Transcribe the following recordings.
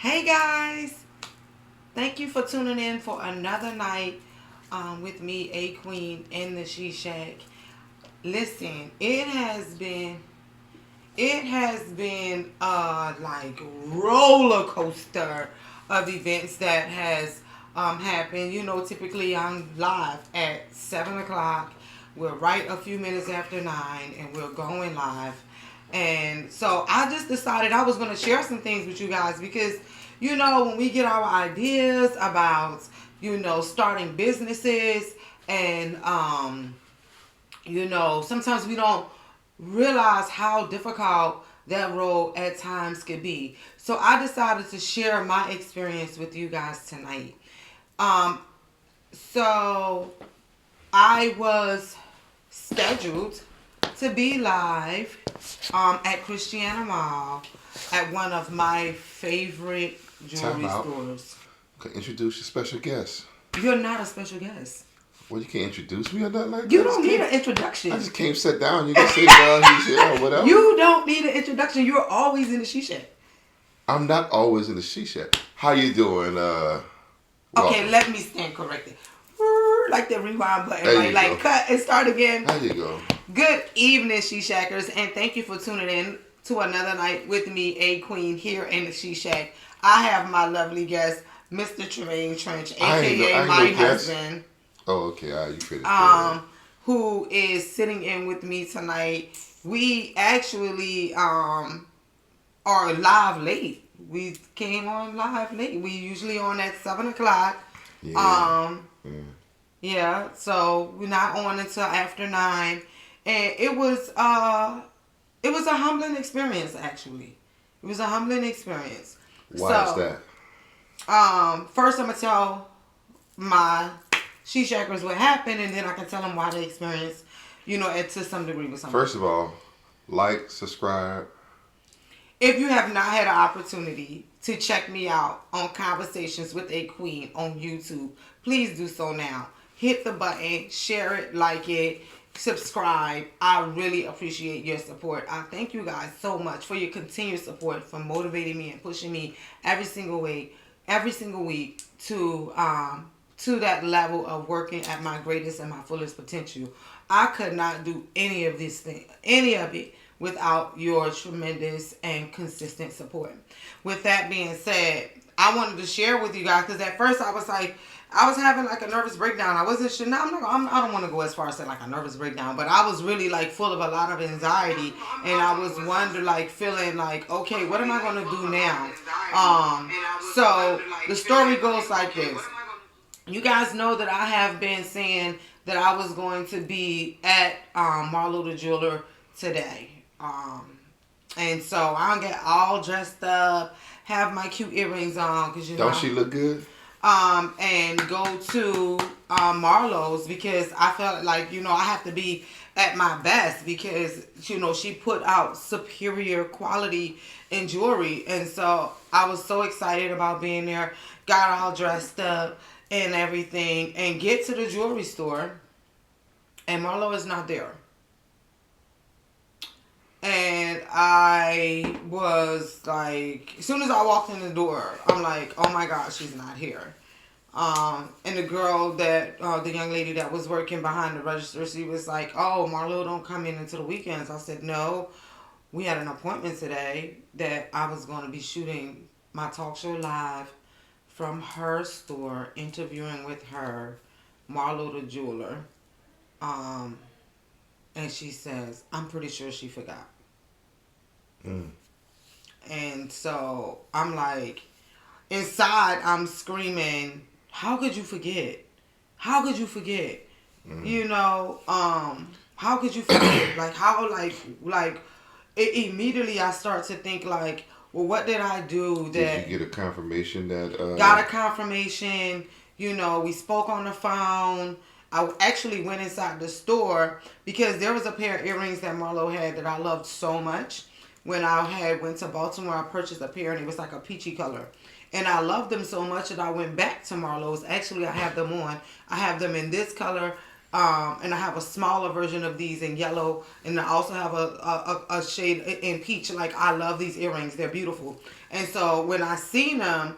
Hey guys, thank you for tuning in for another night with me, A Queen, in the She Shack. Listen, it has been like roller coaster of events that has happened. You know, typically I'm live at 7 o'clock. We're right a few minutes after 9, and we're going live. And so I just decided I was going to share some things with you guys because, you know, when we get our ideas about, starting businesses and, sometimes we don't realize how difficult that road at times could be. So I decided to share my experience with you guys tonight. Um, so I was scheduled to be live at Christiana Mall at one of my favorite Time jewelry out. stores. Okay, introduce your special guest. You're not a special guest. Well, you can't introduce me or nothing like that. You don't need an I introduction. just came, sit down. You can say, well, he's here or whatever. You don't need an introduction. You're always in the she shack. I'm not always in the shisha. How you doing? Okay, Welcome. let me stand corrected. Like the rewind button, There right? you Like go. cut and start again. There you go. Good evening, She Shackers, and thank you for tuning in to another night with me, A Queen, here in the She Shack. I have my lovely guest, Mr. Tremaine Trench, I aka ain't my no guest. husband, Oh, okay. All right, you finished. who is sitting in with me tonight. We actually are live late. We came on live late. We usually on at 7 o'clock. Yeah. Um, Yeah. yeah, so we're not on until after 9, and it was a humbling experience actually. It was a humbling experience. Why is So, that? first I'm gonna tell my she shackers what happened, and then I can tell them why they experienced, it to some degree with something. First of all, like, subscribe. If you have not had an opportunity to check me out on Conversations with a Queen on YouTube, please do so now. Hit the button, share it, like it, subscribe. I really appreciate your support. I thank you guys so much for your continued support, for motivating me and pushing me every single week to that level of working at my greatest and my fullest potential. I could not do any of it without your tremendous and consistent support. With that being said, I wanted to share with you guys because at first I was like, I was having like a nervous breakdown. I wasn't sure. No, I don't want to go as far as say like a nervous breakdown, but I was really like full of a lot of anxiety, and I was feeling like, okay, what am I gonna do now? So the story goes like this. You guys know that I have been saying that I was going to be at Marlo the Jeweler today. And so I get all dressed up, have my cute earrings on, because Don't she look good? and go to Marlo's because I felt like, I have to be at my best because, she put out superior quality in jewelry. And so I was so excited about being there, got all dressed up and everything, and get to the jewelry store, and Marlo is not there. And I was like, as soon as I walked in the door, I'm like, oh my God, she's not here. And the girl the young lady that was working behind the register, she was like, oh, Marlo don't come in until the weekends. I said, no, we had an appointment today that I was going to be shooting my talk show live from her store, interviewing with her, Marlo the jeweler. Um, and she says, I'm pretty sure she forgot. Mm. And so I'm like, inside, I'm screaming, how could you forget? How could you forget? Mm. How could you forget? Like, how, immediately I start to think, like, well, what did I do that Did you get a confirmation that? got a confirmation? We spoke on the phone. I actually went inside the store because there was a pair of earrings that Marlo had that I loved so much. When I went to Baltimore, I purchased a pair and it was like a peachy color. And I loved them so much that I went back to Marlo's. Actually, I have them on. I have them in this color, And I have a smaller version of these in yellow, and I also have a shade in peach. Like, I love these earrings; they're beautiful. And so when I seen them,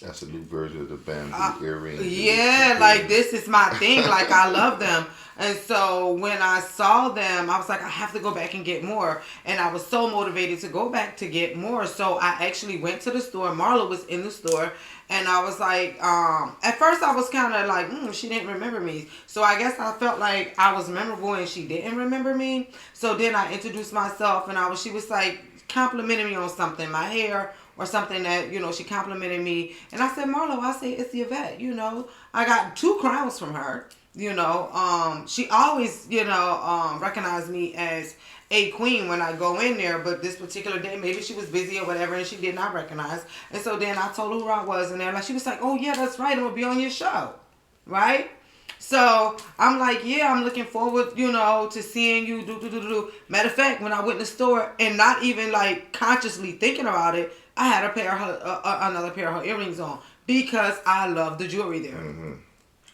That's a new version of the bamboo earrings. yeah, like this is my thing. Like, I love them. And so when I saw them, I was like, I have to go back and get more. And I was so motivated to go back to get more. So I actually went to the store. Marla was in the store. And I was like, at first I was kind of like, she didn't remember me. So I guess I felt like I was memorable and she didn't remember me. So then I introduced myself, and she was like complimenting me on something, my hair or something that, she complimented me. And I said, Marlo, I say, it's Yvette, I got 2 crowns from her. She always, recognized me as a queen when I go in there, but this particular day, maybe she was busy or whatever, and she did not recognize. And so then I told her who I was, and she was like, oh yeah, that's right, I'm gonna be on your show, right? So I'm like, yeah, I'm looking forward, to seeing you. Matter of fact, when I went to the store and not even like consciously thinking about it, I had another pair of her earrings on because I love the jewelry there. Mm-hmm.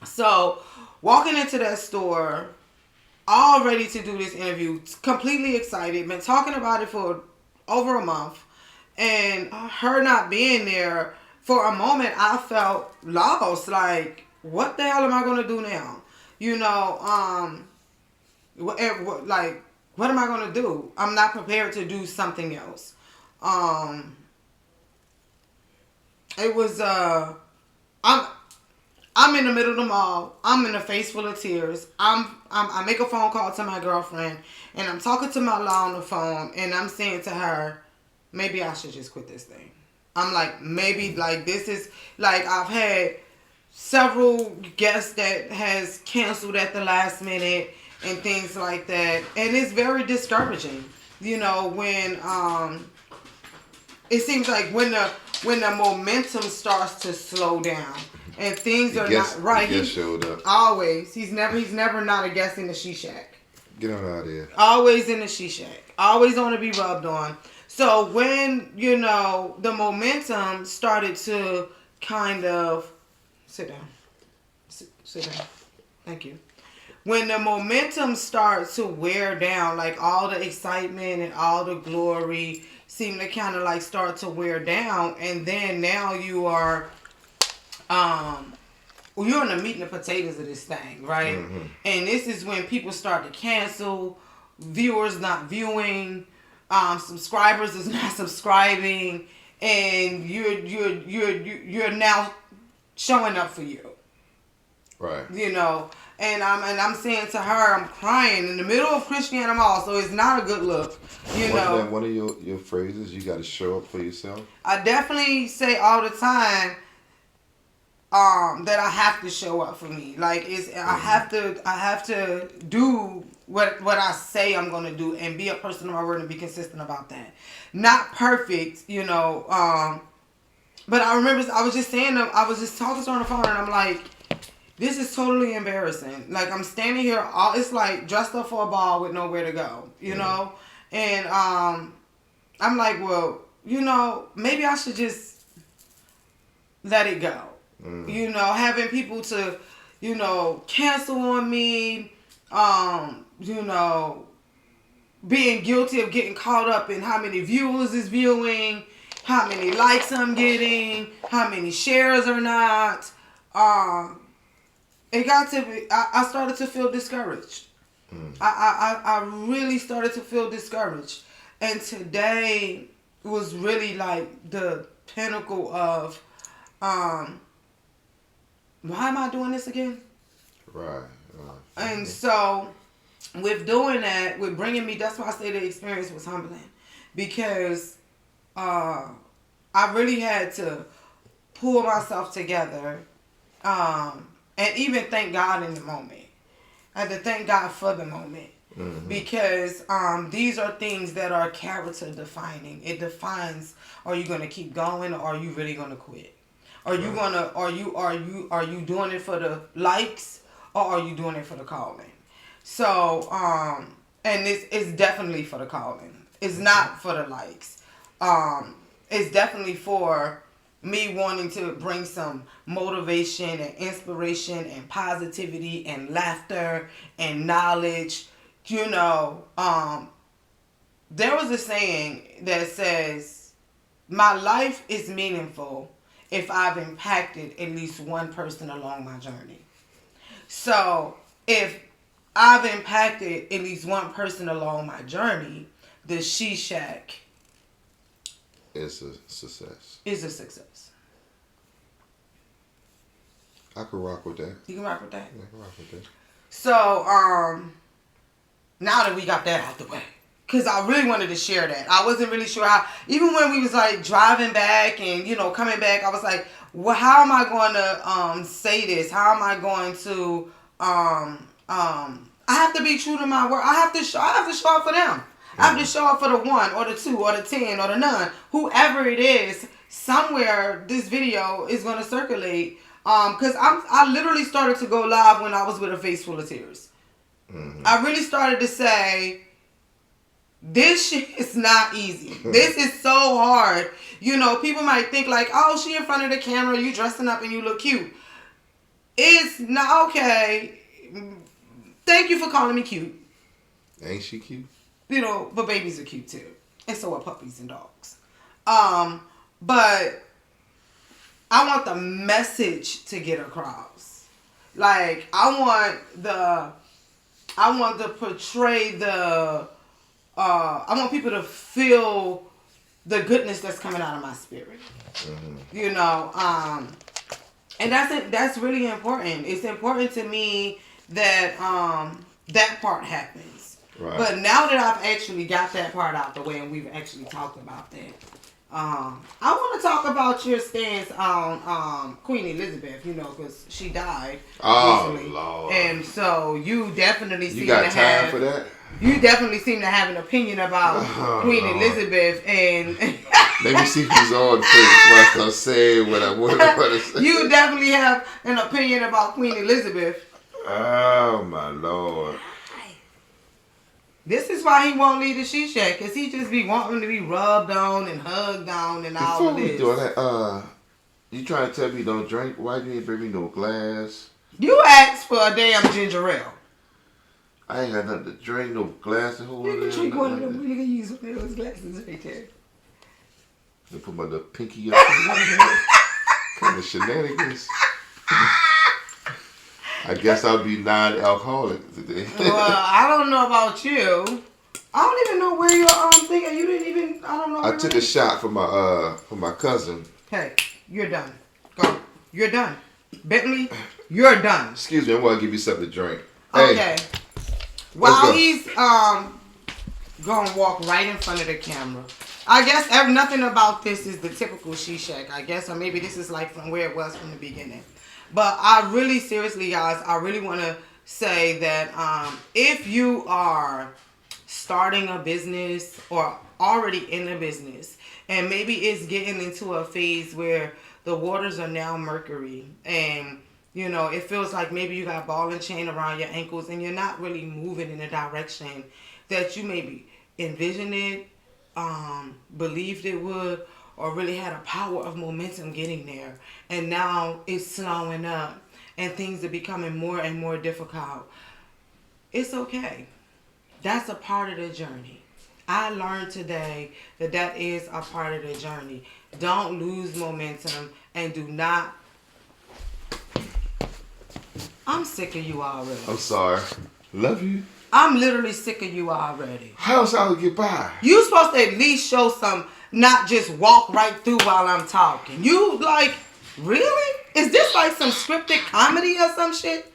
So walking into that store, all ready to do this interview, completely excited, been talking about it for over a month, and her not being there, for a moment I felt lost, like, what the hell am I going to do now? What am I going to do? I'm not prepared to do something else. It was, I'm in the middle of the mall. I'm in a face full of tears. I make a phone call to my girlfriend, and I'm talking to my law on the phone, and I'm saying to her, maybe I should just quit this thing. I'm like, maybe, like, this is, like, I've had several guests that has canceled at the last minute and things like that, and it's very discouraging, when, it seems like when the momentum starts to slow down and things are not right. He showed up. Always. He's never not a guest in the She Shack. Get on out of there. Always in the She Shack. Always on to be rubbed on. So when, the momentum started to kind of sit down. Sit down. Thank you. When the momentum starts to wear down, like all the excitement and all the glory seem to kind of like start to wear down, and then now you are you're in the meat and the potatoes of this thing, right? Mm-hmm. And this is when people start to cancel, viewers not viewing, subscribers is not subscribing, and you're now showing up for you. Right. And I'm saying to her, I'm crying in the middle of Christiana Mall, so it's not a good look. Wasn't that one of your phrases? You got to show up for yourself. I definitely say all the time that I have to show up for me. Like, I have to do what I say I'm gonna do and be a person of my word and be consistent about that. Not perfect, but I remember I was just saying, I was just talking to her on the phone, and I'm like, this is totally embarrassing. Like, I'm standing here, it's like dressed up for a ball with nowhere to go, you know? And I'm like, well, maybe I should just let it go. Having people to, cancel on me, being guilty of getting caught up in how many viewers is viewing, how many likes I'm getting, how many shares or not. It got to be, I started to feel discouraged. I really started to feel discouraged. And today was really like the pinnacle of, why am I doing this again? Right. And so, with doing that, with bringing me, that's why I say the experience was humbling. Because I really had to pull myself together and even thank God in the moment. I had to thank God for the moment. Mm-hmm. Because these are things that are character defining. It defines, are you going to keep going, or are you really going to quit? Are you gonna? Are you doing it for the likes, or are you doing it for the calling? So, and it's definitely for the calling. It's not for the likes. It's definitely for me wanting to bring some motivation and inspiration and positivity and laughter and knowledge. You know, there was a saying that says, my life is meaningful if I've impacted at least one person along my journey. So if I've impacted at least one person along my journey, the She Shack It's a success. is a success. I can rock with that. You can rock with that? I can rock with that. So, now that we got that out the way, because I really wanted to share that. I wasn't really sure how, even when we was like driving back and, you know, coming back, I was like, well, how am I going to say this? How am I going to, I have to be true to my word. I have to show up for them. I have to show up for the 1 or the 2 or the 10 or the none. Whoever it is, somewhere this video is going to circulate. Because I literally started to go live when I was with a face full of tears. Mm-hmm. I really started to say, this shit is not easy. This is so hard. You know, people might think like, oh, she in front of the camera, you dressing up and you look cute. It's not okay. Thank you for calling me cute. Ain't she cute? You know, but babies are cute too. And so are puppies and dogs. But I want the message to get across. Like, I want to portray I want people to feel the goodness that's coming out of my spirit. Mm-hmm. You know, and that's really important. It's important to me that that part happens. Right. But now that I've actually got that part out the way and we've actually talked about that, I want to talk about your stance on Queen Elizabeth, you know, because she died recently. Lord. And so you definitely seem to have... for that? You definitely seem to have an opinion about Queen Elizabeth, and... Let me see who's on first before I start saying what I want to say. You definitely have an opinion about Queen Elizabeth. Oh, my Lord. This is why he won't leave the She Shack, because he just be wanting to be rubbed on and hugged on and all of this. Before we do that, you trying to tell me don't drink? Why you ain't bring me no glass? You asked for a damn ginger ale. I ain't got nothing to drink, no glass to hold in. You can drink one of them. You can use one of those glasses right there. I put my little pinky up. Kind of shenanigans. I guess I'll be non-alcoholic today. Well, I don't know about you. I don't even know where your thing. You didn't even. I don't know. I took a shot for my cousin. Hey, you're done. Go. You're done. Bentley, you're done. Excuse me. I want to give you something to drink. Okay. Hey, while he's gonna walk right in front of the camera. I guess nothing about this is the typical She Shack. I guess, or maybe this is like from where it was from the beginning. But I really, seriously, guys, I really want to say that if you are starting a business or already in a business, and maybe it's getting into a phase where the waters are now mercury, and, you know, it feels like maybe you got ball and chain around your ankles, and you're not really moving in a direction that you maybe envisioned it, believed it would, or really had a power of momentum getting there, and now it's slowing up and things are becoming more and more difficult. It's okay. That's a part of the journey. I learned today that that is a part of the journey. Don't lose momentum and do not... I'm sick of you already. I'm sorry. Love you. I'm literally sick of you already. How else I would get by? You supposed to at least show some, not just walk right through while I'm talking. You like, really? Is this like some scripted comedy or some shit?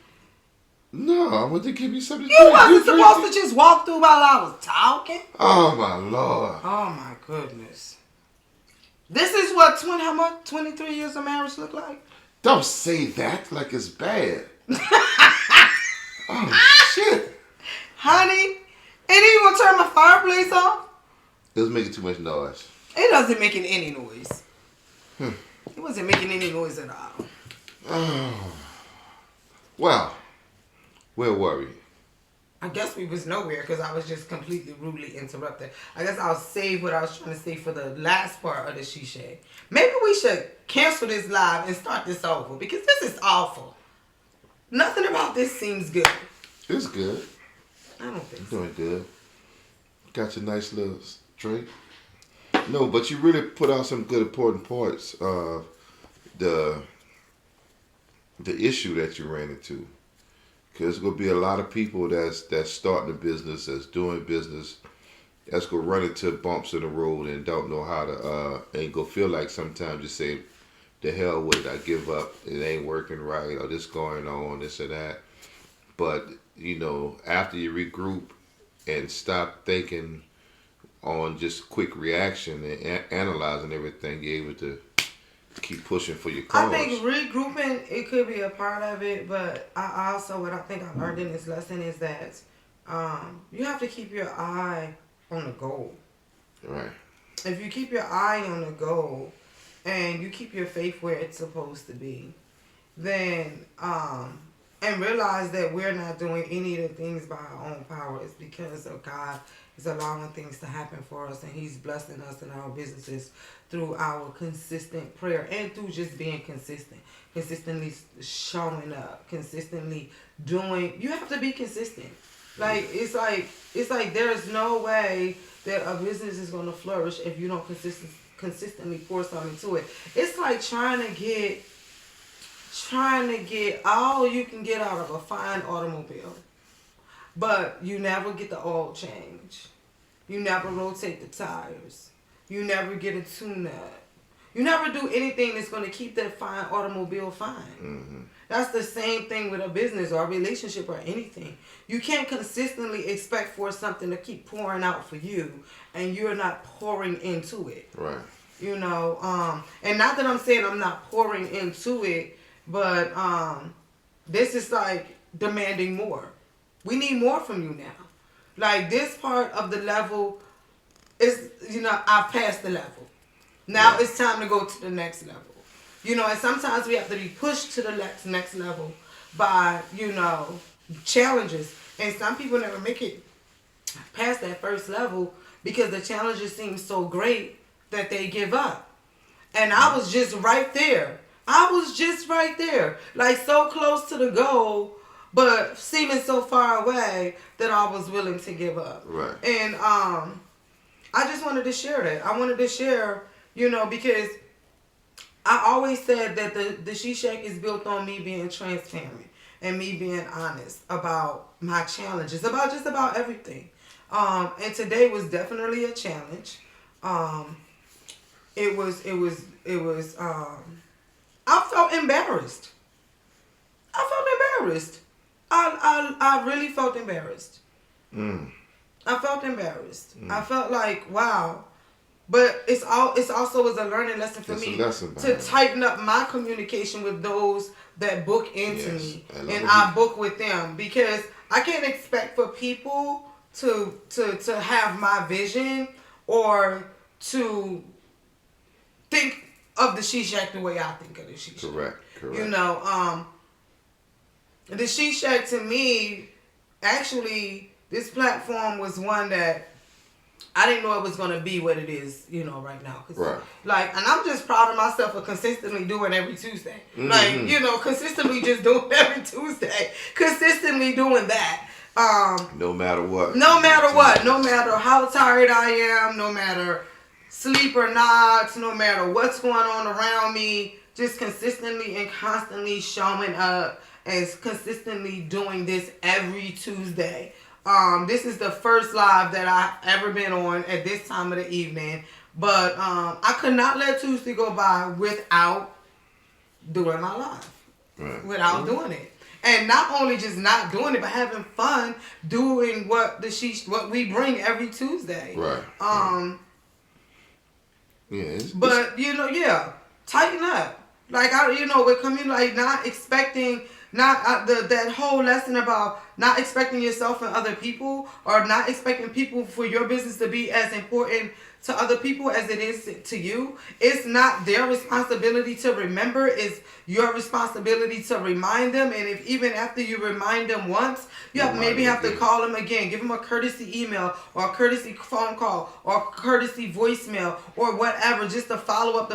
No, I want to give you something to drink. You wasn't supposed to just walk through while I was talking? Oh, my Lord. Oh, my goodness. This is what, 23 years of marriage look like? Don't say that like it's bad. Oh, shit. Honey, ain't you gonna turn my fireplace off? It was making too much noise. It doesn't making any noise. It wasn't making any noise at all. Oh. Well, where were we? I guess we was nowhere because I was just completely rudely interrupted. I guess I'll save what I was trying to say for the last part of the Shishay. Maybe we should cancel this live and start this over because this is awful. Nothing about this seems good. It's good. I don't think so. Doing good. Got your nice little drink. No, but you really put out some good important parts of the issue that you ran into. Because there's going to be a lot of people that's starting a business, that's doing business, that's going to run into bumps in the road and don't know how to, ain't going to feel like sometimes you say, the hell with it, I give up, it ain't working right, or this going on, this or that. But, after you regroup and stop thinking on just quick reaction and analyzing everything, you're able to keep pushing for your cause. I think regrouping, it could be a part of it, but I also, what I think I learned in this lesson is that you have to keep your eye on the goal. Right. If you keep your eye on the goal and you keep your faith where it's supposed to be, then, and realize that we're not doing any of the things by our own power. It's because of God is allowing things to happen for us, and He's blessing us in our businesses through our consistent prayer and through just being consistent, consistently showing up, consistently doing. You have to be consistent. It's like there's no way that a business is going to flourish if you don't consistently pour something to it. It's like trying to get all you can get out of a fine automobile, but you never get the oil change. You never rotate the tires. You never get a tune-up. You never do anything that's going to keep that fine automobile fine. Mm-hmm. That's the same thing with a business or a relationship or anything. You can't consistently expect for something to keep pouring out for you and you're not pouring into it. Right. And not that I'm saying I'm not pouring into it, but this is like demanding more. We need more from you now. Like this part of the level is, I've passed the level. Now it's time to go to the next level. And sometimes we have to be pushed to the next level by, challenges. And some people never make it past that first level because the challenges seem so great that they give up. And I was just right there. Like so close to the goal, but seeming so far away that I was willing to give up. Right. And I just wanted to share that. I wanted to share, because I always said that the She Shack is built on me being transparent and me being honest about my challenges, about just about everything. And today was definitely a challenge. It was I felt embarrassed. I really felt embarrassed. I felt embarrassed. I felt like, wow. But it's also a learning lesson for me to tighten up my communication with those that book into me, and I book with them, because I can't expect for people to have my vision or to think of the She Shack the way I think of the She Shack. Correct. The She Shack to me, actually, this platform was one that I didn't know it was going to be what it is, right now. Right. And I'm just proud of myself for consistently doing every Tuesday. Mm-hmm. Consistently just doing every Tuesday. Consistently doing that. No matter what. No matter how tired I am, no matter sleep or not, no matter what's going on around me, just consistently and constantly showing up and consistently doing this every Tuesday. This is the first live that I've ever been on at this time of the evening. But I could not let Tuesday go by without doing my live. Right. Without doing it. And not only just not doing it, but having fun doing what we bring every Tuesday. Right. Tighten up. With community, not expecting, that whole lesson about not expecting yourself and other people, or not expecting people for your business to be as important to other people as it is to you. It's not their responsibility to remember. It's your responsibility to remind them. And if even after you remind them once, you maybe have to call them again. Give them a courtesy email or a courtesy phone call or a courtesy voicemail or whatever, just to follow up.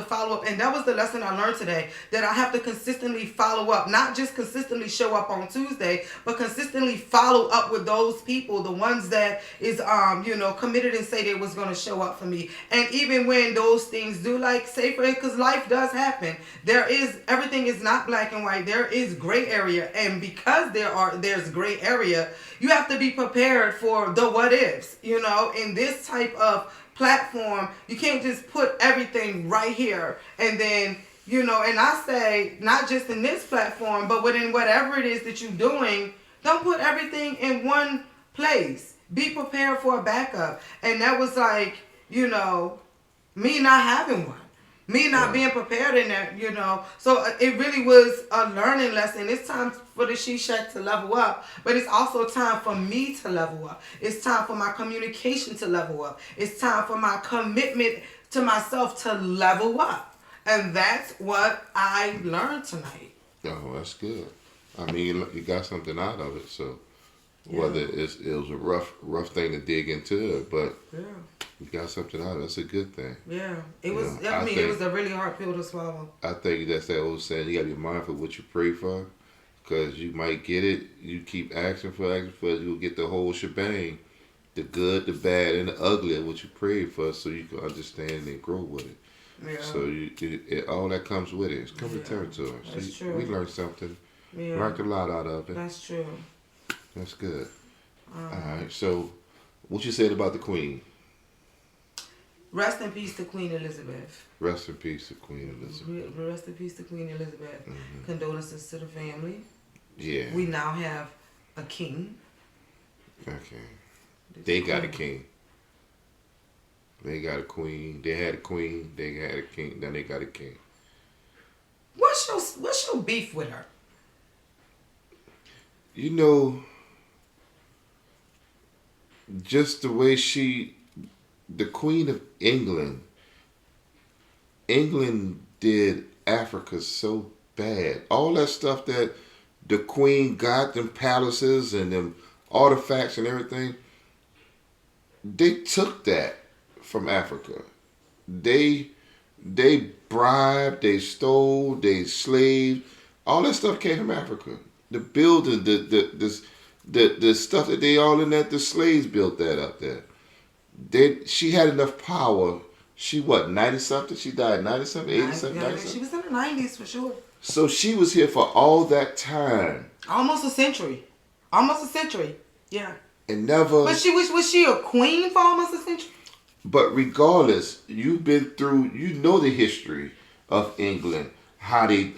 And that was the lesson I learned today, that I have to consistently follow up. Not just consistently show up on Tuesday, but consistently follow up with those people, the ones that is committed and say they was going to show up for me. And even when those things do, like, say for it, because life does happen, everything is not black and white. There is gray area, and because there's gray area, you have to be prepared for the what ifs. In this type of platform, you can't just put everything right here and then and I say, not just in this platform, but within whatever it is that you're doing, don't put everything in one place. Be prepared for a backup. And that was like, me not having one. Me not being prepared in that, So it really was a learning lesson. It's time for the She Shack to level up, but it's also time for me to level up. It's time for my communication to level up. It's time for my commitment to myself to level up. And that's what I learned tonight. Oh, that's good. I mean, you got something out of it, so whether it was a rough thing to dig into it, but you got something out of it. That's a good thing. Yeah, it was. It was a really hard pill to swallow. I think that's that old saying: you got to be mindful of what you pray for, because you might get it. You keep asking for it, you'll get the whole shebang, the good, the bad, and the ugly of what you prayed for, so you can understand and grow with it. Yeah. So all that comes with it. It's coming territory. That's true. We learned something. Yeah. Learned a lot out of it. That's true. That's good. All right. So, what you said about the Queen? Rest in peace to Queen Elizabeth. Rest in peace to Queen Elizabeth. Rest in peace to Queen Elizabeth. Mm-hmm. Condolences to the family. Yeah. We now have a king. Okay. They got a king. They got a queen. They had a queen. They had a king. Then they got a king. What's your beef with her? Just the way the Queen of England did Africa so bad. All that stuff that the Queen got, them palaces and them artifacts and everything, they took that from Africa. They bribed, they stole, they slaved. All that stuff came from Africa. The building, the stuff that they all in that, the slaves built that up there. She had enough power. She 90 something? She died 90 something, 80 something, 90 something. She was in her 90s for sure. So she was here for all that time. Almost a century. Yeah. And never. But was she a queen for almost a century? But regardless, you've been through. The history of England, how they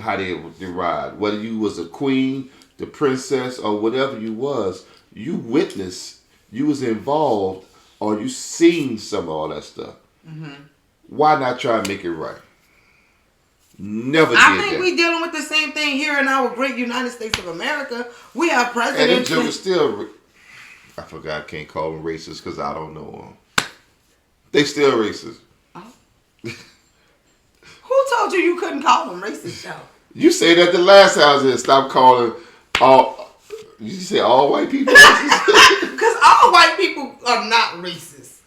derived. Whether you was a queen, the princess, or whatever you was, you witnessed, you was involved, or you seen some of all that stuff. Mm-hmm. Why not try and make it right? Never did that. I think we dealing with the same thing here in our great United States of America. We have presidents. And them still. I forgot. I can't call them racist because I don't know them. They still racist. Oh. Who told you couldn't call them racist, though? You say that the last time I was here. Stop calling all. You say all white people racist? Because all white people are not racist.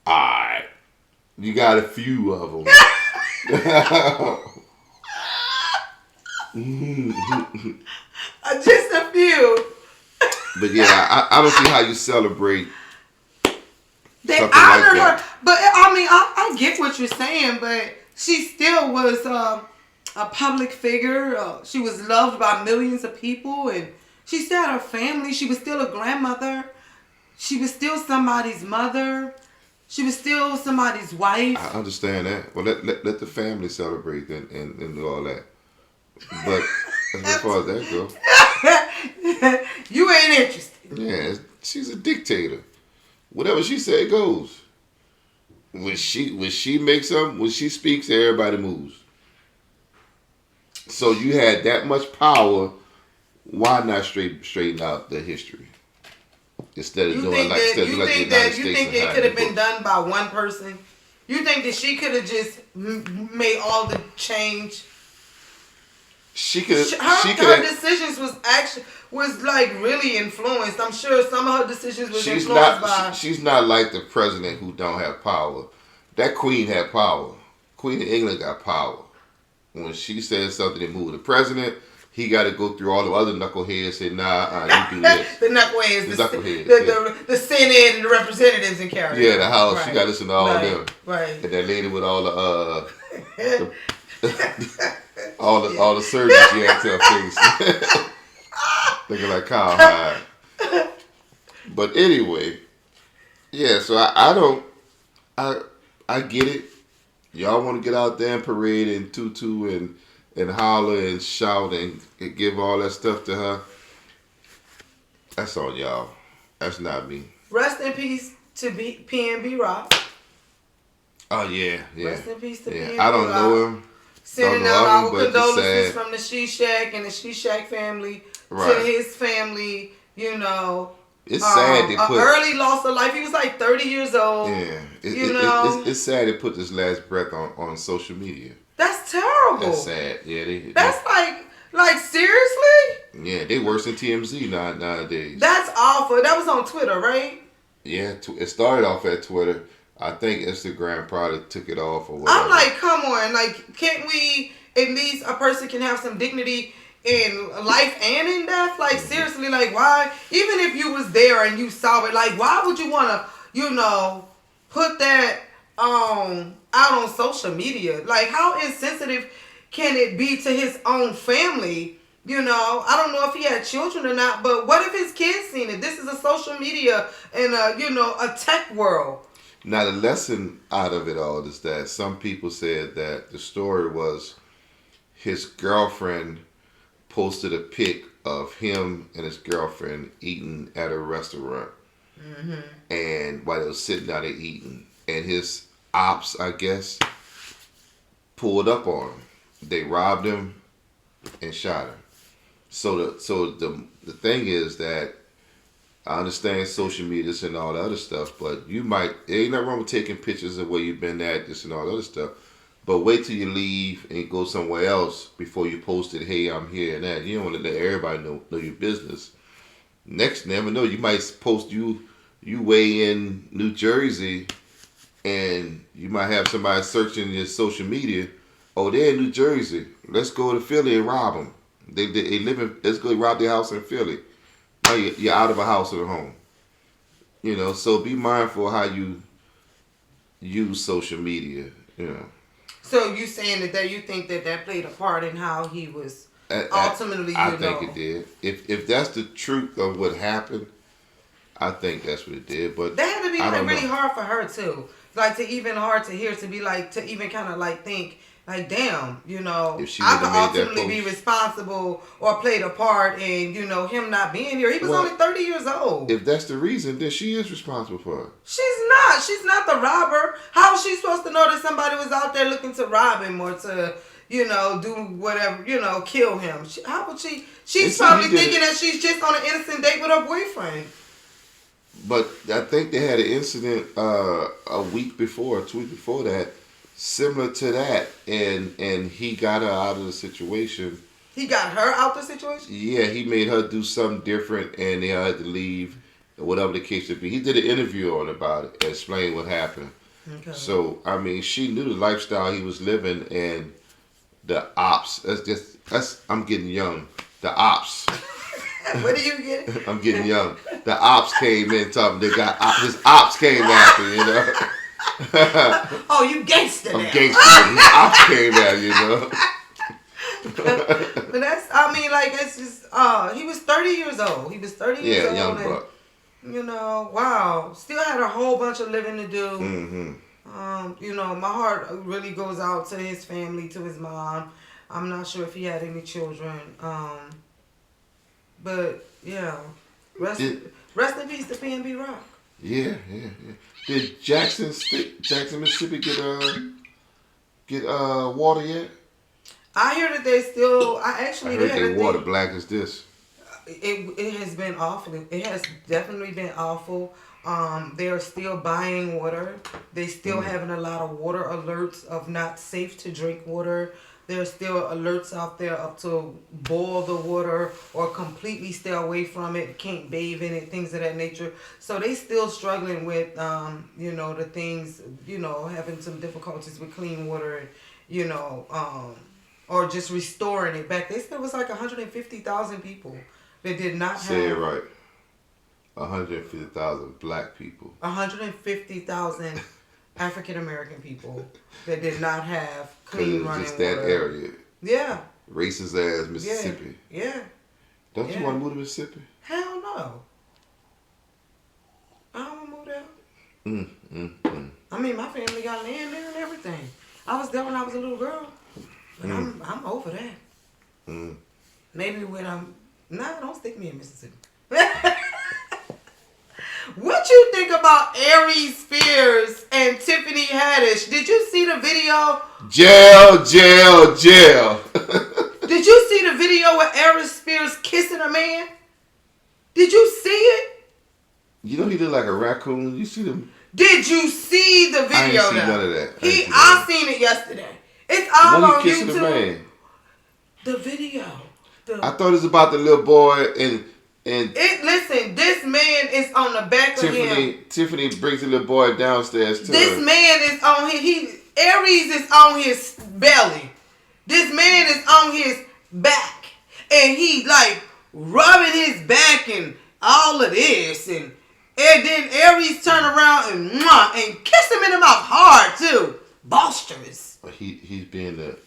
Alright. You got a few of them. Just a few. But yeah, I don't see how you celebrate. They honored her, but I mean, I get what you're saying, but she still was a public figure. She was loved by millions of people, and she still had her family. She was still a grandmother. She was still somebody's mother. She was still somebody's wife. I understand that. Well, let the family celebrate and do all that. But as far as that goes, you ain't interested. Yeah, she's a dictator. Whatever she said goes. When she makes something, when she speaks, everybody moves. So you had that much power. Why not straighten out the history instead of doing like the United States? You think it could have been done by one person? You think that she could have just made all the change? She could. Her decisions was like really influenced. I'm sure some of her decisions was She's influenced not. by. She's not like the president who don't have power. That queen had power. Queen of England got power. When she says something and move the president, he got to go through all the other knuckleheads. Say, nah, you do this. The knuckleheads, the Senate and the representatives and carry. Yeah, the House. Right. She got to listen to all of them. Right. And that lady with all the all the surgery she had to her face, looking like cowhide. But anyway, yeah. So I get it. Y'all want to get out there and parade and tutu and holler and shout and give all that stuff to her. That's on y'all. That's not me. Rest in peace to PNB Rock. Oh yeah. Rest in peace to PNB Rock. I don't know him. Sending out our condolences from the She Shack and the She Shack family to his family. You know. It's sad they put early loss of life. He was like 30 years old. Yeah, it's sad they put this last breath on social media. That's terrible. That's sad. Yeah, that's like seriously. Yeah, they worse than TMZ nowadays. That's awful. That was on Twitter, right? Yeah, it started off at Twitter. I think Instagram probably took it off or whatever. I'm like, come on, like, can't we at least a person can have some dignity in life and in death? Like, seriously, like, why? Even if you was there and you saw it, like, why would you want to, put that out on social media? Like, how insensitive can it be to his own family? I don't know if he had children or not, but what if his kids seen it? This is a social media and a tech world. Now, the lesson out of it all is that some people said that the story was his girlfriend posted a pic of him and his girlfriend eating at a restaurant. Mm-hmm. And while they were sitting down there eating, and his ops, I guess, pulled up on him. They robbed him and shot him. So the thing is that I understand social media and all the other stuff, but there ain't nothing wrong with taking pictures of where you've been at, this and all the other stuff. But wait till you leave and go somewhere else before you post it, hey, I'm here and that. You don't want to let everybody know your business. Next, never know, you might post you way in New Jersey and you might have somebody searching your social media. Oh, they're in New Jersey. Let's go to Philly and rob them. They live in, let's go rob their house in Philly. Now you're out of a house or a home. So be mindful how you use social media, So you saying that you think that played a part in how he was ultimately, I think it did. If that's the truth of what happened, I think that's what it did. But that had to be really hard for her too. Like hard to hear, to be like, to even kind of like think, like, damn, I could ultimately be responsible or played a part in, him not being here. He was only 30 years old. If that's the reason, then she is responsible for it. She's not. She's not the robber. How is she supposed to know that somebody was out there looking to rob him or to, do whatever, kill him? How would she? She's probably thinking that she's just on an innocent date with her boyfriend. But I think they had an incident a week before, 2 weeks before that, similar to that, and he got her out of the situation. He got her out the situation? Yeah, he made her do something different, and they had to leave, whatever the case would be. He did an interview on about it, and explained what happened. Okay. So, she knew the lifestyle he was living, and the ops. I'm getting young. The ops. What are you getting? I'm getting young. The ops came in talking. His ops came after, Oh, you gangster now. I'm gangster. His ops came after, But that's, it's just, he was 30 years old. He was 30 years old. Yeah, young buck. Wow. Still had a whole bunch of living to do. Mm-hmm. My heart really goes out to his family, to his mom. I'm not sure if he had any children. But, yeah. Rest in peace to PNB Rock. Yeah. Did Jackson, Mississippi get water yet? I hear that they still. I heard their water black as this. It has been awful. It has definitely been awful. They're still buying water. They still having a lot of water alerts of not safe to drink water. There's still alerts out there up to boil the water or completely stay away from it. Can't bathe in it, things of that nature. So they still struggling with, the things, having some difficulties with clean water, or just restoring it back. They said it was like 150,000 people that did not have. Say it right. 150,000 black people. 150,000 African American people that did not have clean running just water. that area. Yeah. Racist ass Mississippi. Yeah. Don't you want to move to Mississippi? Hell no. I don't want to move there. I mean, my family got land there and everything. I was there when I was a little girl. But I'm over that. Maybe when don't stick me in Mississippi. What you think about Aries Spears and Tiffany Haddish? Did you see the video? Jail. Did you see the video with Aries Spears kissing a man? Did you see it? You know he look like a raccoon. You see them? Did you see the video? I ain't seen none of that. I seen it yesterday. It's all on kissing YouTube. The man? The video. I thought it was about the little boy and listen, this man is on the back of him. Tiffany brings the little boy downstairs to this her. Man is on Aries is on his belly. This man is on his back. And he like rubbing his back and all of this and then Aries turn around and kiss him in the mouth hard too. Boisterous. He's being the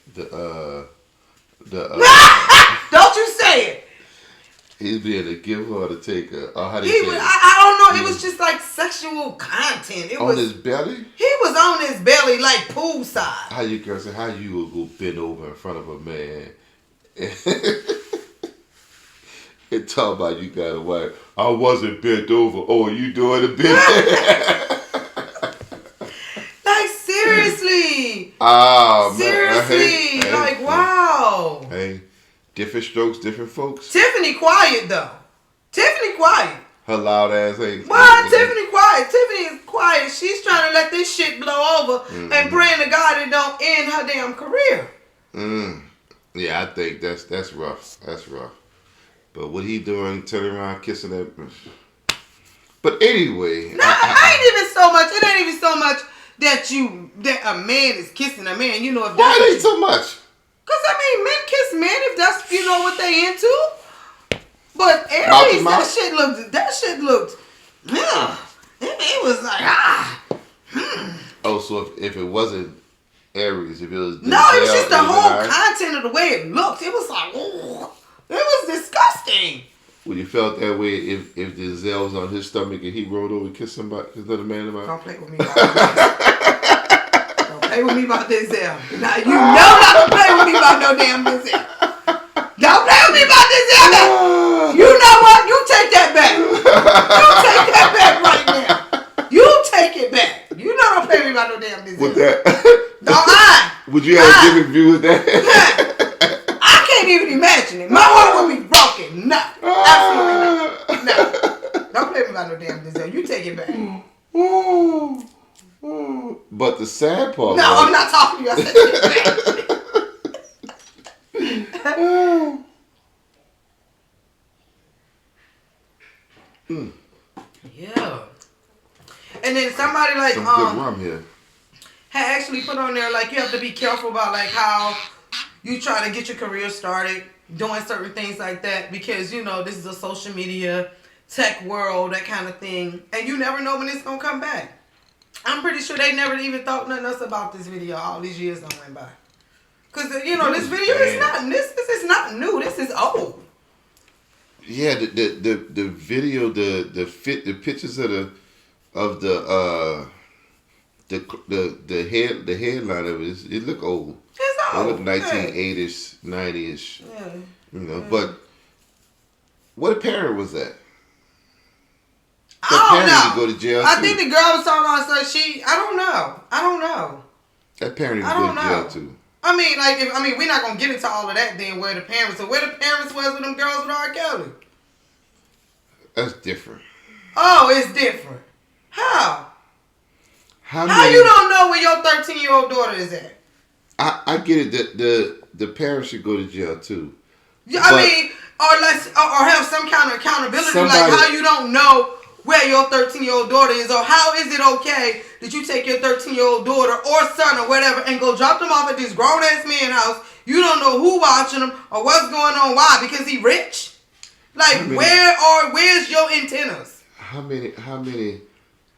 Don't you say it. He's being a giver or the taker. Or how do you say it? I don't know. It was just like sexual content. It was his belly? He was on his belly like poolside. How you will go bend over in front of a man and talk about you got a wife. I wasn't bent over. Oh, you doing a bit? Like seriously. Oh, seriously. Man. Like wow. Hey. Different strokes, different folks. Tiffany quiet though. Tiffany quiet. Her loud ass ain't. Well, Tiffany quiet. Tiffany is quiet. She's trying to let this shit blow over and praying to God it don't end her damn career. Yeah, I think that's rough. That's rough. But what he doing, turning around, kissing that. But anyway. No, it ain't even so much that a man is kissing a man. You know if why ain't so much? Cause I mean, men kiss men if that's what they into. But Aries, that shit looked. Yeah, it was like Oh, so if it wasn't Aries, if it was no, it was just the whole content of the way it looked. It was like, ooh, it was disgusting. Would you felt that way if Denzel was on his stomach and he rolled over and kissed somebody, another man about? Don't play with me. Play with me about Denzel. Now you know not to play with me about no damn Denzel. Don't play with me about Denzel. You know what? You take that back. You take that back right now. You take it back. You know don't play with me about no damn Denzel. With that? Would you have a different view with that? I can't even imagine it. My heart would be broken. No. Absolutely not. No. Don't play with me about no damn Denzel. You take it back. But the sad part. No, I'm not talking to you. I said take it back. Yeah. And then somebody like some good rum here. had actually put on there like you have to be careful about like how you try to get your career started doing certain things like that because this is a social media tech world, that kind of thing, and you never know when it's gonna come back. I'm pretty sure they never even thought nothing else about this video all these years that went by. Cause this video is not this is not new. This is old. Yeah, the video, the pictures of the headline of it look old. It's old. It look 1980s, 90ish. Yeah. But what parent was that? I don't know. Go to jail I too. think the girl was talking about so I don't know. That parent need to go to jail too. I mean, we're not gonna get into all of that. Then where the parents was with them girls with R. Kelly. That's different. Oh, it's different. How? How How many? you don't know where your 13-year-old daughter is at? I get it. The parents should go to jail too. Yeah, But- I mean, or have some kind of accountability, Somebody- like how you don't know where your 13-year-old daughter is, or how is it okay that you take your 13-year-old daughter or son or whatever and go drop them off at this grown-ass man house? You don't know who watching them or what's going on. Why? Because he rich? Like, I mean- where's your antennas? How many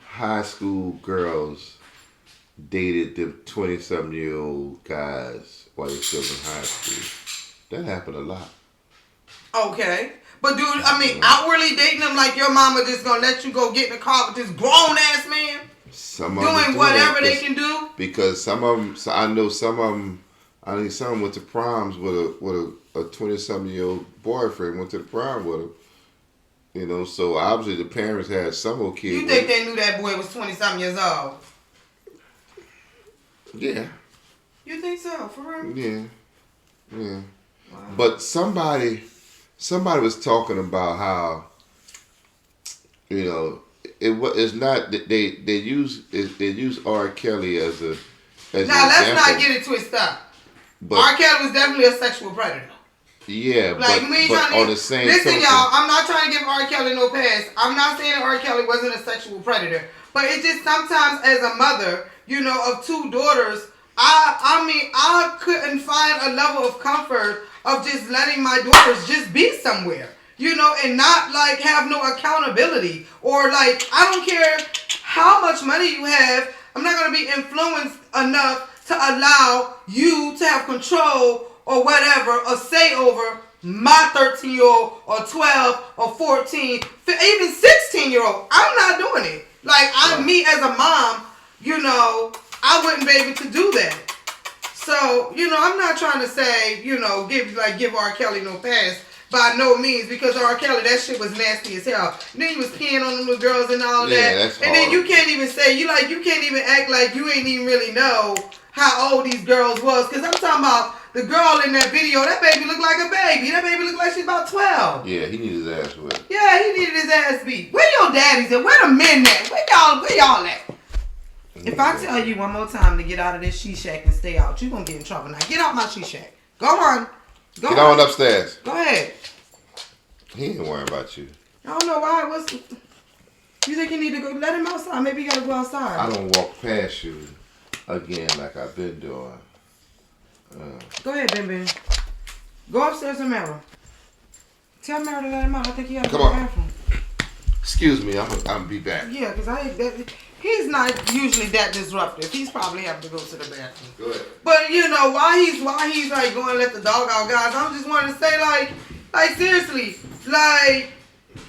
high school girls dated them 20-something-year-old guys while they're still in high school? That happened a lot. Okay. But dude, I mean, outwardly dating them like your mama just gonna let you go get in the car with this grown-ass man? Some of them Doing do whatever that they can do? because some of them. So I know some of them. I think some went to proms with a 20-something-year-old boyfriend. Went to the prom with him. You know, so obviously the parents had some old kid. You think they knew that boy was 20-something years old? Yeah, You think so? For real? yeah. Wow. But somebody was talking about how, you know, it's not that they use R. Kelly as Now, an let's example. not get it twisted up. But R. Kelly was definitely a sexual predator. yeah, Like, but, we ain't but trying to on the same listen, token, y'all. I'm not trying to give R. Kelly no pass. I'm not saying that R. Kelly wasn't a sexual predator, but it's just sometimes as a mother, you know, of two daughters, I mean, I couldn't find a level of comfort of just letting my daughters just be somewhere, you know, and not like have no accountability or like I don't care how much money you have. I'm not gonna be influenced enough to allow you to have control or whatever, or say over my 13-year-old or 12 or 14, even 16-year-old. I'm not doing it. Like, me as a mom, you know, I wouldn't be able to do that. So, you know, I'm not trying to say, you know, give R. Kelly no pass by no means, because R. Kelly, that shit was nasty as hell. And then he was peeing on them little girls and all Yeah, that. that's And then you horrible. can't even say, you can't even act like you ain't even really know how old these girls was. Because I'm talking about the girl in that video, that baby looked like a baby. That baby looked like she's about 12. yeah, he needed his ass whipped. Yeah, he needed his ass beat. Where your daddies at? Where the men at? Where y'all at? If I tell you one more time to get out of this she shack and stay out, you gonna get in trouble. Now get out my she shack. Go on. Go Get on upstairs. Go ahead. He ain't worrying about you. I don't know why. You think you need to go? Let him outside. Maybe you gotta go outside. I don't walk past you again like I've been doing. Go ahead, Ben Ben. Go upstairs and Meryl. Tell Meryl to let him out. I think he gotta Come go to the on. bathroom. Excuse me, I'm be back. Yeah, because he's not usually that disruptive. He's probably having to go to the bathroom. Go ahead. But you know why he's like going to let the dog out, guys. I'm just wanting to say like seriously, like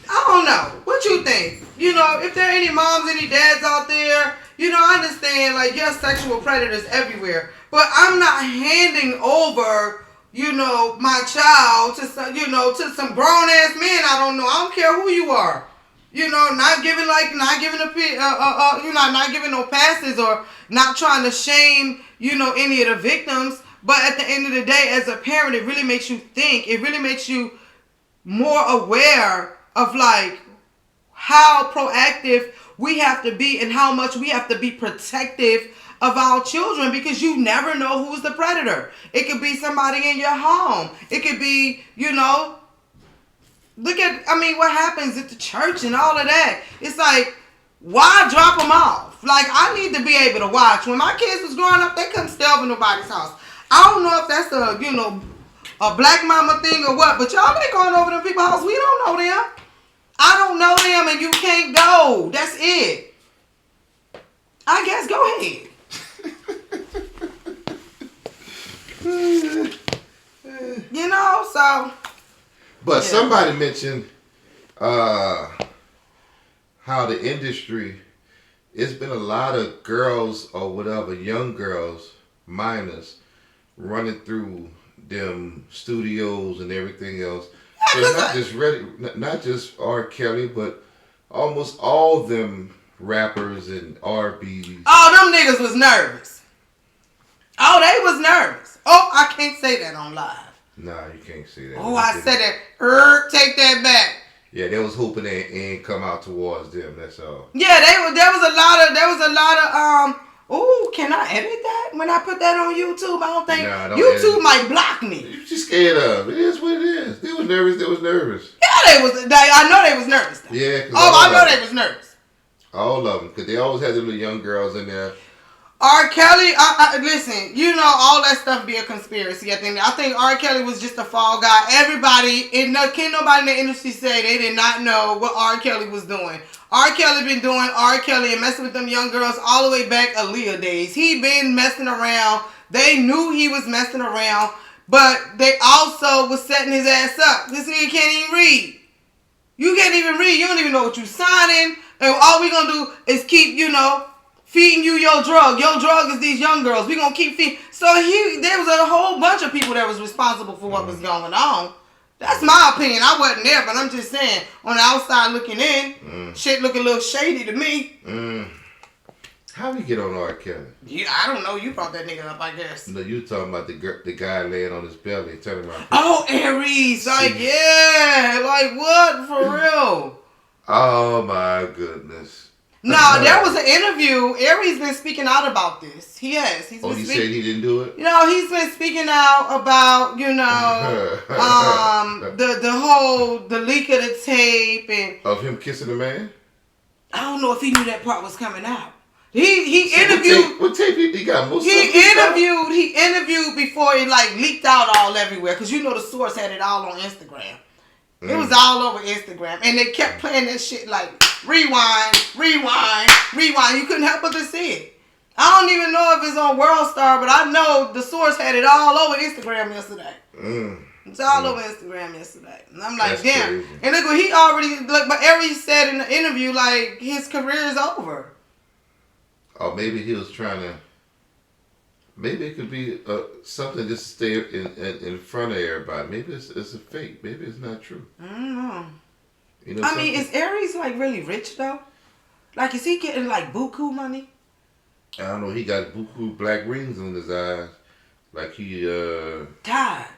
I don't know what you think. You know, if there are any moms, any dads out there, you know, I understand like yes, sexual predators everywhere, but I'm not handing over, you know, my child to some, you know, to some grown ass men. I don't know. I don't care who you are. You know, not giving no passes or not trying to shame, you know, any of the victims. But at the end of the day, as a parent, it really makes you think. It really makes you more aware of like how proactive we have to be and how much we have to be protective of our children, because you never know who's the predator. It could be somebody in your home. It could be, you know, what happens at the church and all of that. It's like, why drop them off? Like, I need to be able to watch. When my kids was growing up, they couldn't stay over nobody's house. I don't know if that's a, you know, a black mama thing or what, but y'all ain't going over to people's house. We don't know them. I don't know them, and you can't go. That's it. I guess go ahead. You know, so. But Yeah. somebody mentioned how the industry, it's been a lot of girls or whatever, young girls, minors, running through them studios and everything else. So not just R. Kelly, but almost all them rappers and R&B. Oh, them niggas was nervous. Oh, they was nervous. Oh, I can't say that on live. Nah, you can't say that. Oh, I said that. Take that back. Yeah, they was hoping they ain't come out towards them. That's all. Yeah, there was a lot of oh, can I edit that when I put that on YouTube? I don't think Nah, YouTube might block me. You just scared of. It is what it is. They was nervous. Yeah, I know they was nervous. Yeah. I know they was nervous. All of them, because they always had the little young girls in there. R. Kelly, listen, you know, all that stuff be a conspiracy. I think R. Kelly was just a fall guy. Can't nobody in the industry say they did not know what R. Kelly was doing. R. Kelly been doing R. Kelly and messing with them young girls all the way back Aaliyah days. He been messing around. They knew he was messing around, but they also was setting his ass up. This nigga can't even read. You can't even read. You don't even know what you signing. And all we gonna do is keep, feeding you your drug. Your drug is these young girls. We gonna keep feeding. So there was a whole bunch of people that was responsible for what was going on. That's my opinion. I wasn't there, but I'm just saying, on the outside looking in, shit look a little shady to me. How we get on R. Kelly? Yeah, I don't know. You brought that nigga up, I guess. No, you talking about the guy laying on his belly, turning around. Oh, Aries. Like, yeah. Like, what? For real? Oh, my goodness. No, there was an interview. Aries been speaking out about this. He has. He said he didn't do it? He's been speaking out about, the leak of the tape and of him kissing a man? I don't know if he knew that part was coming out. He interviewed. What tape he got? Most He interviewed before it leaked out all everywhere because the source had it all on Instagram. It was all over Instagram, and they kept playing that shit like rewind. You couldn't help but to see it. I don't even know if it's on WorldStar, but I know the source had it all over Instagram yesterday. It's all over Instagram yesterday, and I'm like, damn. Crazy. And look what he already but Aries said in the interview, like his career is over. Or maybe he was trying to. Maybe it could be something just stay in front of everybody.Maybe it's a fake. Maybe it's not true. I don't know. I mean, is Aries really rich though? Like, is he getting buku money? I don't know. He got buku black rings on his eyes. Like he tired.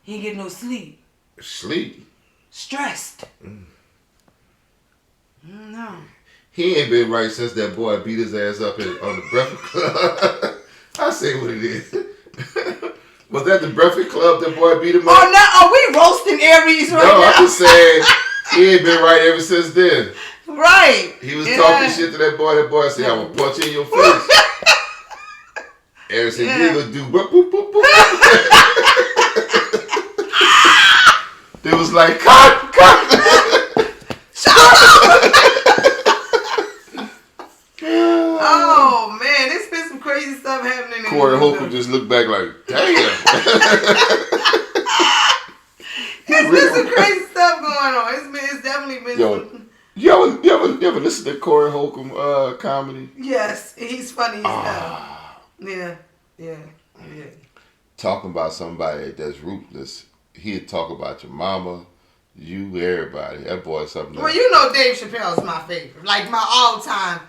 He ain't getting no sleep. Sleep. Stressed. No. He ain't been right since that boy beat his ass up on the Breakfast Club. I say what it is. Was that the Breakfast Club that boy beat him up? Oh, now are we roasting Aries right now? No, I'm just saying he ain't been right ever since then. Right. He was talking shit to that boy. That boy said, "I'm gonna punch you in your face." Aries said, "You ain't gonna do boop boop boop boop." They was like, "Cut, cut." Shut up. Oh man, it's been some crazy stuff happening. Corey Holcomb just looked back like, damn. It's been some crazy stuff going on. It's definitely been. Some... You ever listen to Corey Holcomb comedy? Yes, he's funny as hell. Yeah. Talking about somebody that's ruthless. He'd talk about your mama, you, everybody. That boy something. Well, Dave Chappelle's my favorite. Like my all-time.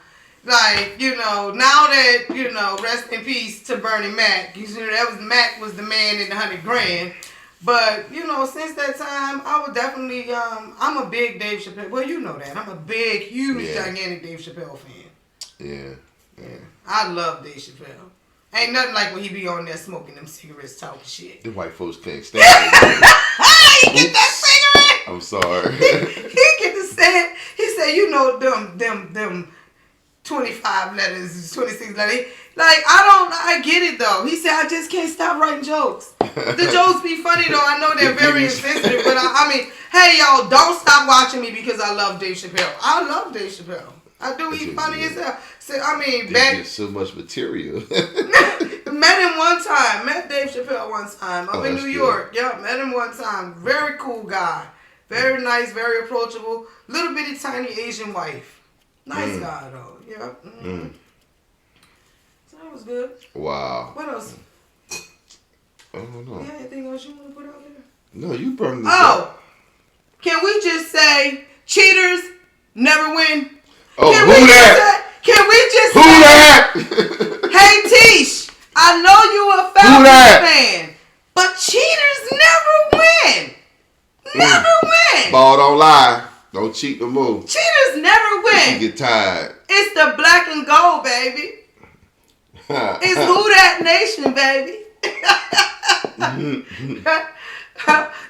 Like, now that, rest in peace to Bernie Mac. Mac was the man in the $100 grand. But, since that time, I would definitely, I'm a big Dave Chappelle. Well, you know that. I'm a big, huge, gigantic Dave Chappelle fan. Yeah. I love Dave Chappelle. Ain't nothing like when he be on there smoking them cigarettes, talking shit. The white folks can't stand it. He get that cigarette. I'm sorry. he get to say it. He said, them 25 letters, 26 letters. Like, I get it though. He said, I just can't stop writing jokes. The jokes be funny though. I know they're very insensitive, but I mean, hey y'all, don't stop watching me because I love Dave Chappelle. I love Dave Chappelle. I do. He's funny as hell. So, I mean, back so much material. Met Dave Chappelle one time up in New York. Yeah, met him one time. Very cool guy. Very nice, very approachable. Little bitty tiny Asian wife. Nice guy though. Yeah. So that was good. Wow. What else? I don't know. You got anything else you want to put out there? No, you brought this up. Can we just say cheaters never win? Oh, Can we just say that? Hey Tish, I know you a Falcons fan, but cheaters never win. Never win. Ball don't lie. Don't cheat no more. Cheaters never win. You get tired. It's the black and gold, baby. It's Who Dat Nation, baby.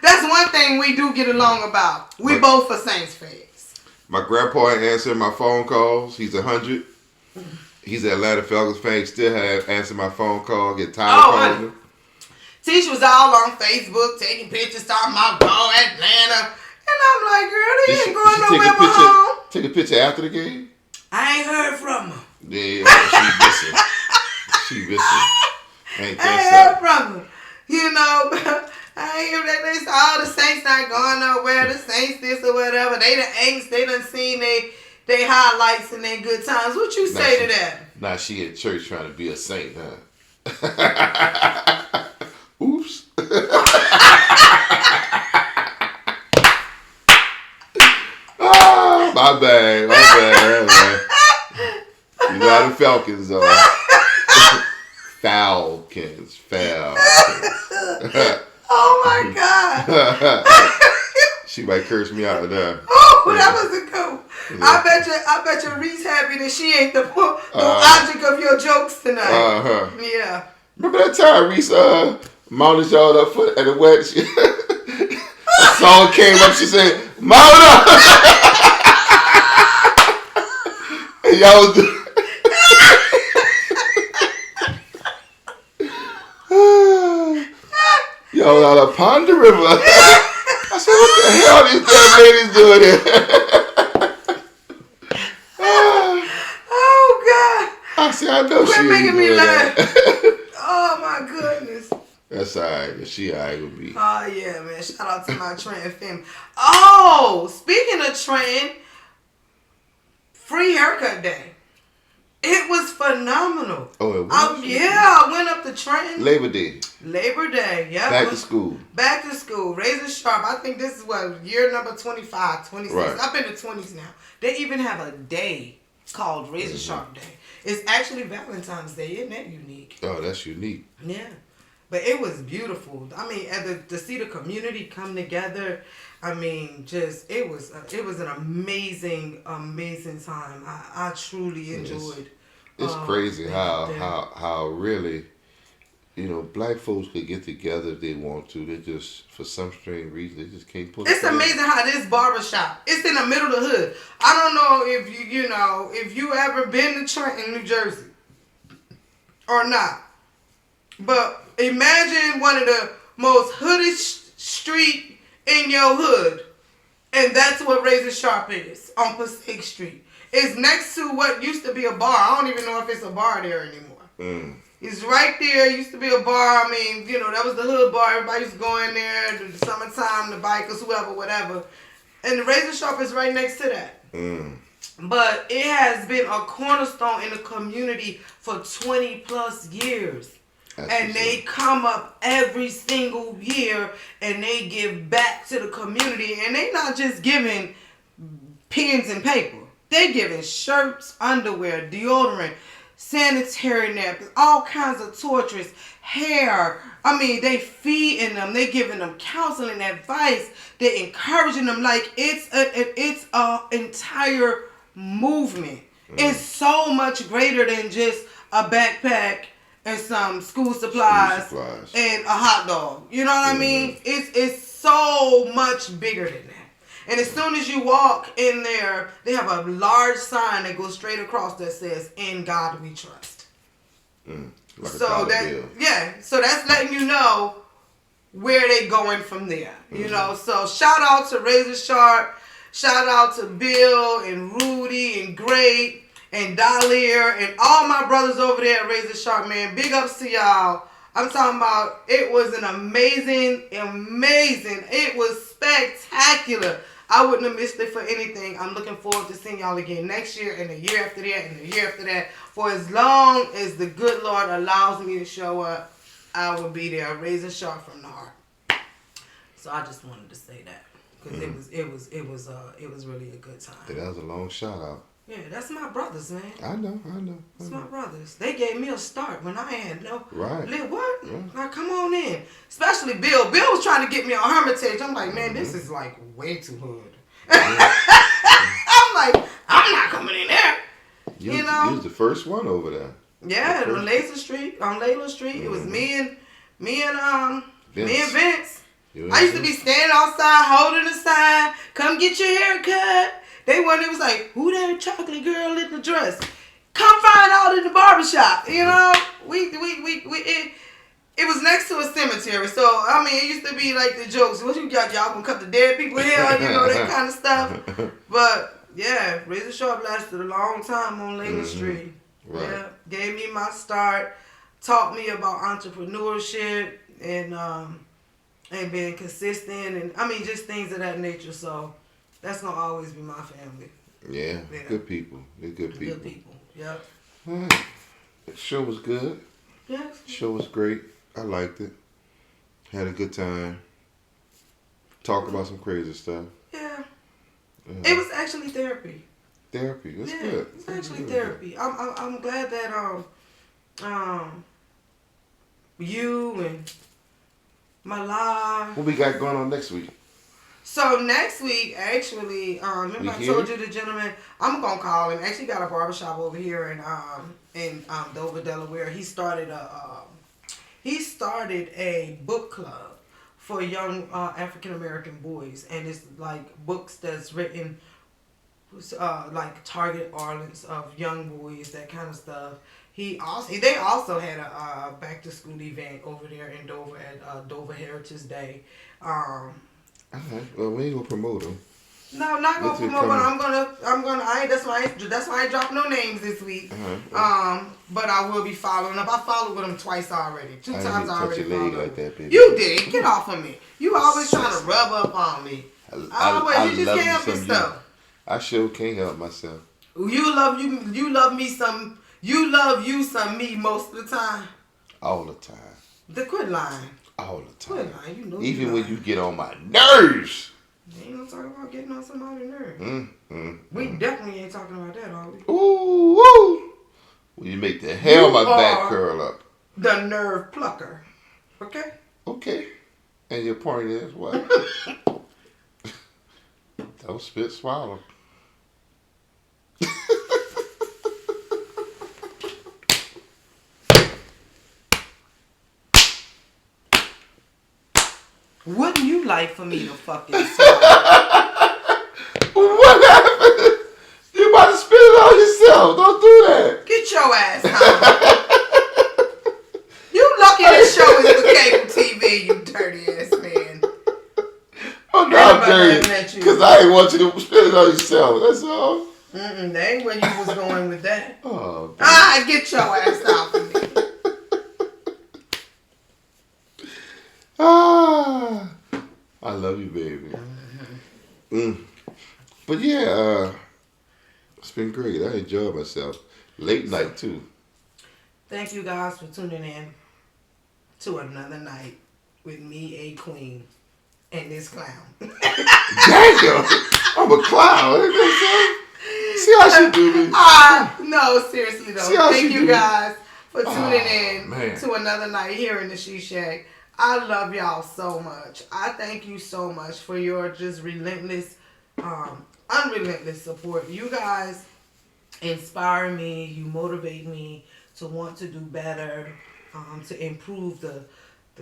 That's one thing we do get along about. We both are Saints fans. My grandpa ain't answering my phone calls. He's 100. He's an Atlanta Falcons fan. He still have answer my phone call. Get tired of calling him. Tisha was all on Facebook taking pictures, talking about go Atlanta. And I'm like, girl, they ain't going nowhere but home. Take a picture after the game? I ain't heard from her. Yeah, she missing. Ain't I ain't heard from her. You know, I ain't hear that they said, oh, the Saints not going nowhere. The Saints this or whatever. They done angst. They done seen they highlights and their good times. What you say to that? Nah, she at church trying to be a saint, huh? Oops. Oh, my bad. You know how the Falcons are. Falcons. Oh my God. She might curse me out of that. Oh, that was a cool. Yeah. I bet you Reese happy that she ain't the object of your jokes tonight. Yeah. Remember that time Reese mounted y'all up at the wedding? A song came up, she said, "Mount up!" And y'all was y'all out of Pond River. I said, what the hell are these damn ladies doing here? Oh God! I said, I know she ain't making me doing laugh. that. Oh my goodness. That's alright. She alright with me. Oh yeah, man. Shout out to my Trend family. Oh, speaking of Trend, free haircut day. It was phenomenal. Oh, it was? Yeah, I went up the Trend. Labor Day, yeah. Back to school. Razor Sharp. I think this is what, year number 25, 26. Right. I've been to 20s now. They even have a day called Razor Sharp Day. It's actually Valentine's Day. Isn't that unique? Oh, that's unique. Yeah. But it was beautiful. I mean, to see the community come together, I mean, it was an amazing time. I truly enjoyed. It's crazy how really, black folks could get together if they want to. They just, for some strange reason, they just can't pull it. It's amazing how this barbershop, it's in the middle of the hood. I don't know if if you ever been to Trenton, New Jersey, or not. But imagine one of the most hoodish street in your hood, and that's what Razor Sharp is on Passaic Street. It's next to what used to be a bar. I don't even know if it's a bar there anymore. It's right there. It used to be a bar. I mean, that was the hood bar. Everybody used to go in there, the summertime, the bikers, whoever, whatever. And the Razor Sharp is right next to that. But it has been a cornerstone in the community for 20 plus years. And they come up every single year and they give back to the community. And they not just giving pens and paper. They giving shirts, underwear, deodorant, sanitary napkins, all kinds of toiletries, hair. I mean, they feeding them. They giving them counseling, advice. They encouraging them. Like, it's a entire movement. It's so much greater than just a backpack and some school supplies and a hot dog. You know what I mean? It's so much bigger than that. And as soon as you walk in there, they have a large sign that goes straight across that says, "In God We Trust." Like so that's letting you know where they going from there. So shout out to Razor Sharp, shout out to Bill and Rudy and Great and Dahlia and all my brothers over there at Razor Sharp, man. Big ups to y'all. I'm talking about, it was an amazing, it was spectacular. I wouldn't have missed it for anything. I'm looking forward to seeing y'all again next year and the year after that and the year after that. For as long as the good Lord allows me to show up, I will be there. Razor Sharp from the heart. So I just wanted to say that because it was really a good time. Yeah, that was a long shout out. Yeah, that's my brothers, man. I know. It's my brothers. They gave me a start when I had no. Right. What? Yeah. Like, come on in. Especially Bill. Bill was trying to get me on Hermitage. I'm like, man, this is like way too hood. I'm like, I'm not coming in there. You know, you was the first one over there. Yeah, on Layla Street. It was me and Vince. I used to be standing outside holding the sign. Come get your hair cut. It was like, who that chocolate girl in the dress? Come find out in the barbershop. You know, it was next to a cemetery. So, I mean, it used to be like the jokes. What you got? Y'all gonna cut the dead people hair? You know, that kind of stuff. But, yeah, Razor Sharp lasted a long time on Layla Street. Right. Yeah, gave me my start, taught me about entrepreneurship and being consistent, and I mean just things of that nature. So that's gonna always be my family. Yeah. Good people. They're good people. Good people. Yep. All right. The show was good. Yes. The show was great. I liked it. Had a good time. Talked about some crazy stuff. Yeah. It was actually therapy. Therapy. That's yeah, good. It's actually therapy. I'm glad that you and my live. What we got going on next week? So next week, actually, remember I told you the gentleman, I'm gonna call him. Actually, got a barbershop over here in Dover, Delaware. He started a book club for young African American boys, and it's like books that's written like target audience of young boys, that kind of stuff. They also had a back to school event over there in Dover at Dover Heritage Day. Well, we ain't gonna promote them. No, not gonna promote, but I'm gonna. That's why I ain't dropping no names this week. But I will be following up. I followed with them twice already. Two times I already followed. Like that, baby. You did. Get off of me. You always trying to rub up on me. You just can't help yourself. I sure can't help myself. You love me some. You love you some me most of the time. All the time. Quit lying. All the time. Quit lying. You know. Even when you get on my nerves. We ain't gonna talk about getting on somebody's nerves. We definitely ain't talking about that, are we? Ooh, woo! When you make the hell of my back curl up. The nerve plucker. Okay? Okay. And your point is what? Don't spit, swallow. Wouldn't you like for me to fucking swallow? What happened? You about to spit it on yourself. Don't do that. Get your ass home. You lucky this show is for cable TV, you dirty ass man. Oh, no, I'm dirty. Because I ain't want you to spit it on yourself. That's all. That ain't where you was going with that. Oh, get your ass out of me. I love you, baby. But yeah, it's been great. I enjoyed myself. Late night too. Thank you guys for tuning in to another night with me, a queen, and this clown. Damn, I'm a clown. See how she do me? No, seriously though. Thank you guys for tuning in to another night here in the She Shack. I love y'all so much. I thank you so much for your just relentless, unrelentless support. You guys inspire me. You motivate me to want to do better, to improve the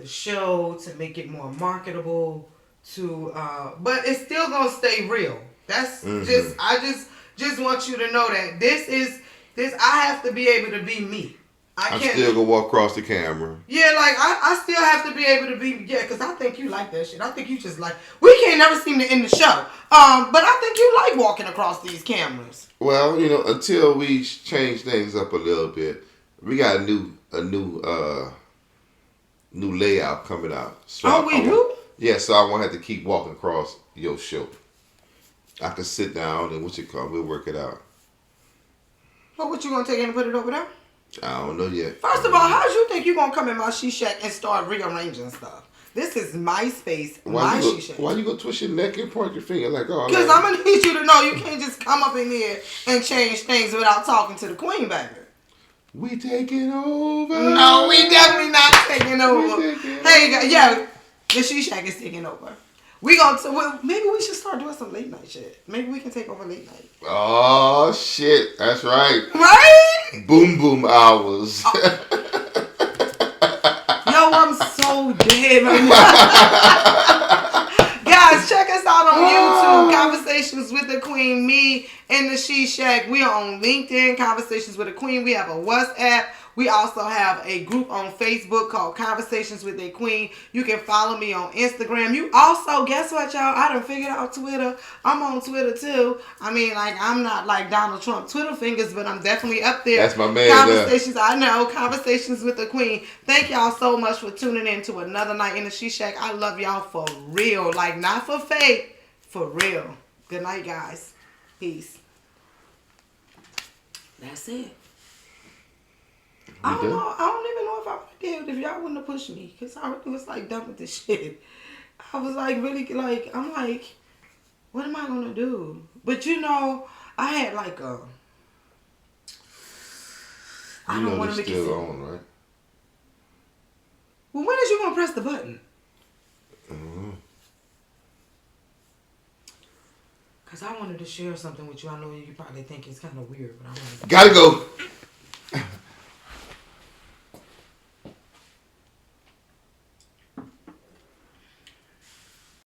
show, to make it more marketable. But it's still gonna stay real. That's I just want you to know that this. I have to be able to be me. I'm still gonna walk across the camera. Yeah, like I still have to be able to be, because I think you like that shit. I think you just like, we can't never seem to end the show. But I think you like walking across these cameras. Well, until we change things up a little bit, we got a new layout coming out. So we do? Yeah, so I won't have to keep walking across your show. I can sit down and we'll work it out. Well, what you gonna take in and put it over there? I don't know yet. First of all, how do you think you gonna come in my She Shack and start rearranging stuff? This is my space, my She Shack. Why you gonna twist your neck and point your finger like, oh? Because I'm gonna need you to know you can't just come up in here and change things without talking to the queen, baby. We taking over. No, we definitely not taking over. Hey, yeah, the She Shack is taking over. Maybe we should start doing some late night shit. Maybe we can take over late night. Oh shit, that's right. Right? Boom boom hours. Yo, I'm so dead right now. Guys, check us out on YouTube. Conversations with the Queen. Me and the She Shack. We are on LinkedIn. Conversations with the Queen. We have a WhatsApp. We also have a group on Facebook called Conversations with a Queen. You can follow me on Instagram. You also, guess what, y'all? I done figured out Twitter. I'm on Twitter too. I mean, like, I'm not like Donald Trump Twitter fingers, but I'm definitely up there. That's my man. Conversations, I know. Conversations with the Queen. Thank y'all so much for tuning in to another night in the She Shack. I love y'all for real. Like, not for fake. For real. Good night, guys. Peace. That's it. I don't know. I don't even know if I would have did if y'all wouldn't have pushed me. Because I was like done with this shit. I was like really like, I'm like, what am I going to do? But you know, I had like a... I don't want to make it still on, right? Well, when is you going to press the button? Because I wanted to share something with you. I know you probably think it's kind of weird, but I wanted to... Gotta go.